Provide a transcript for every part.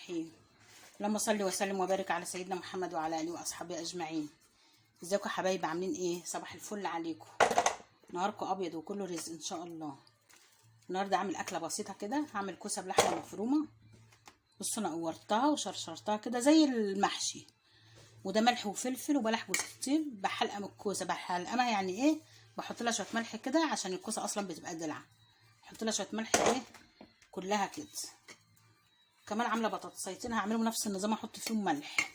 الرحيم. اللهم صل وسلم وبارك على سيدنا محمد وعلى اله واصحابه اجمعين. ازيكم يا حبايبي؟ عاملين ايه؟ صباح الفل عليكم، نهاركم ابيض وكله رزق ان شاء الله. النهارده عامل اكله بسيطه كده، هعمل كوسه بلحمه مفرومه. بصوا انا قورتها وشرشرتها كده زي المحشي، وده ملح وفلفل وبلح جوز الطيب. بحلقه من الكوسه، بحلقمها يعني ايه، بحط لها شويه ملح كده عشان الكوسه اصلا بتبقى دلع. احط لها شويه ملح ايه كلها كده. كمان عامله بطاطسيتين هعملهم نفس النظام، احط فيهم ملح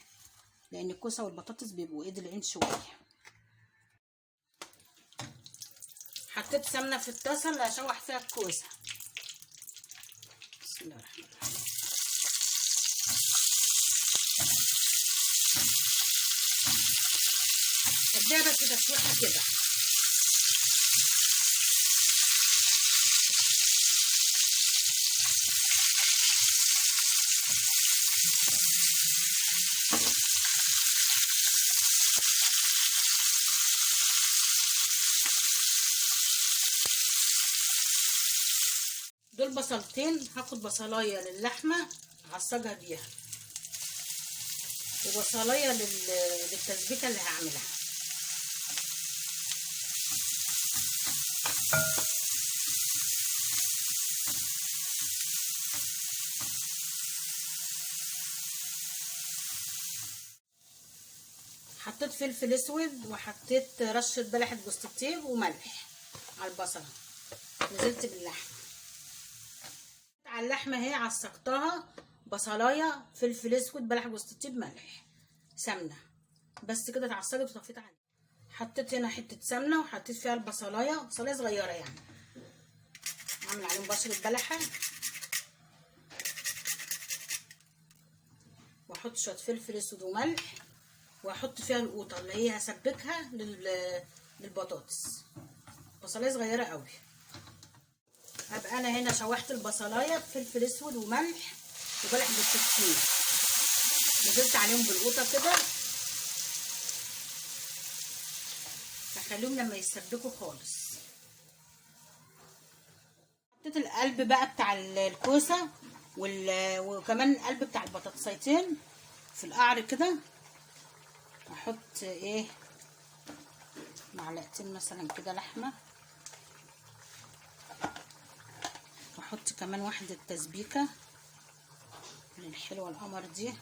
لان الكوسه والبطاطس بيبقوا ايد العين شويه. حطيت سمنه في الطاسه اللي هشوح فيها الكوسه. بسم الله الرحمن الرحيم. اديها بس تشويحه كده. دول بصلتين، هاخد بصلايه للحمه اعصجها بيها، وبصلايه للتسبيكه اللي هعملها. حطيت فلفل اسود وحطيت رشه بلحه جوز الطيب وملح على البصله. نزلت باللحمه على اللحمه اهي، عصقتها بصلايه فلفل اسود بلح جوز الطيب ملح سمنه، بس كده اتعصجت وطفيت عليها. حطيت هنا حته سمنه وحطيت فيها بصلايه صغيره يعني، اعمل عليهم بشره بلحه، واحط شويه فلفل اسود وملح، واحط فيها القوطه اللي هي هسبكها للبطاطس. بصلايه صغيره قوي. ابقى انا هنا شوحت البصلايه بفلفل اسود وملح وبلح جوز الطيب، نزلت عليهم بالقوطه كده، هخليهم لما يسبكوا خالص. حطيت القلب بقى بتاع الكوسه وكمان القلب بتاع البطاطسيتين في القعر كده. احط ايه معلقتين مثلا كده لحمه، واحط كمان واحده تسبيكه من الحلوه القمر دي.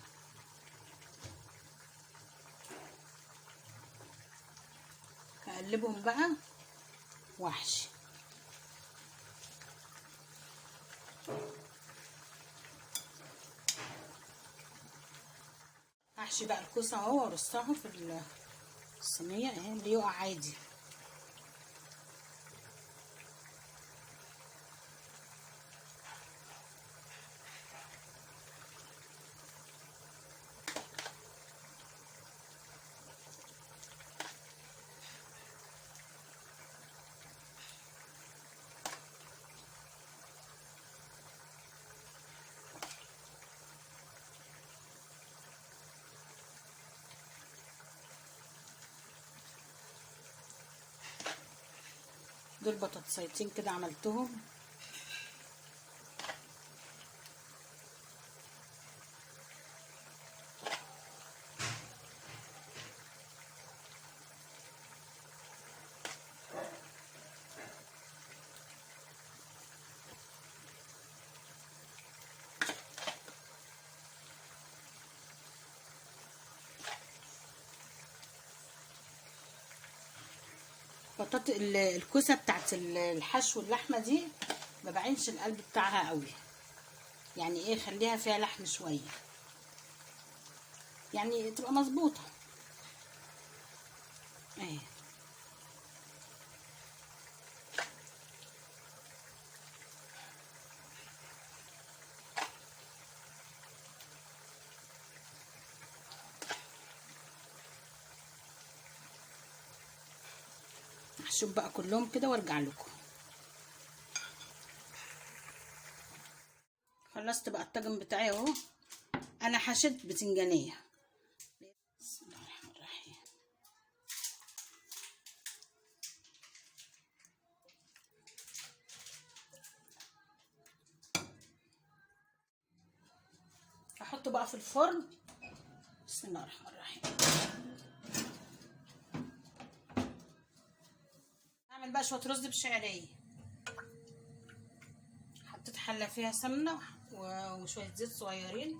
هقلبهم بقى واحشي. احشي بقى الكوسه اهو وارصها في الصينيه اهي اللي يقع عادي. دول بطاطسيتين كده عملتهم. الكوسه بتاعت الحشو اللحمه دي ما بعينش القلب بتاعها قوي، يعني ايه، خليها فيها لحم شويه يعني تبقى مظبوطه اهي. هشوف بقى كلهم كده وارجع لكم. خلصت بقى الطاجن بتاعي اهو. انا حشيت بتنجانيه. بسم الله الرحمن الرحيم. احط هحطه بقى في الفرن. بسم الله الرحمن الرحيم. هعمل بقى شويه رز بالشعريه. حطيت حله فيها سمنه وشويه زيت صغيرين.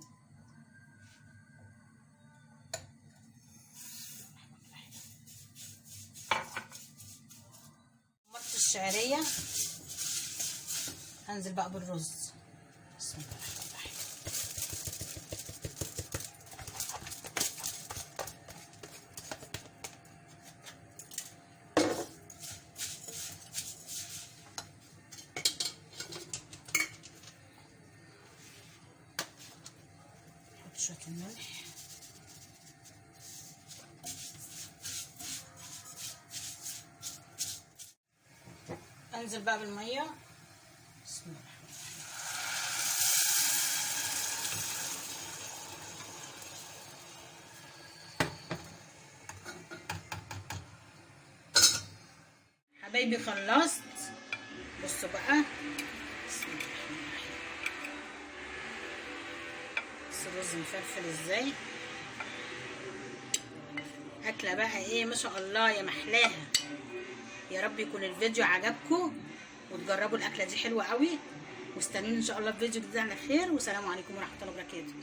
حمرت الشعريه. هنزل بقى بالرز. بسم الله الرحمن الرحيم. نحط شويه الملح. انزل بقى بالميه. بسم الله الرحمن الرحيم. حبايبي خلصت. بصوا بقى. بسم الله الرحمن الرحيم. بس الرز مفلفل ازاي. اكله بقى ايه ما شاء الله يا محلاها. يا رب يكون الفيديو عجبكم وتجربوا الاكله دي حلوه قوي. واستنوني ان شاء الله في فيديو جديد على خير. والسلام عليكم ورحمه الله وبركاته.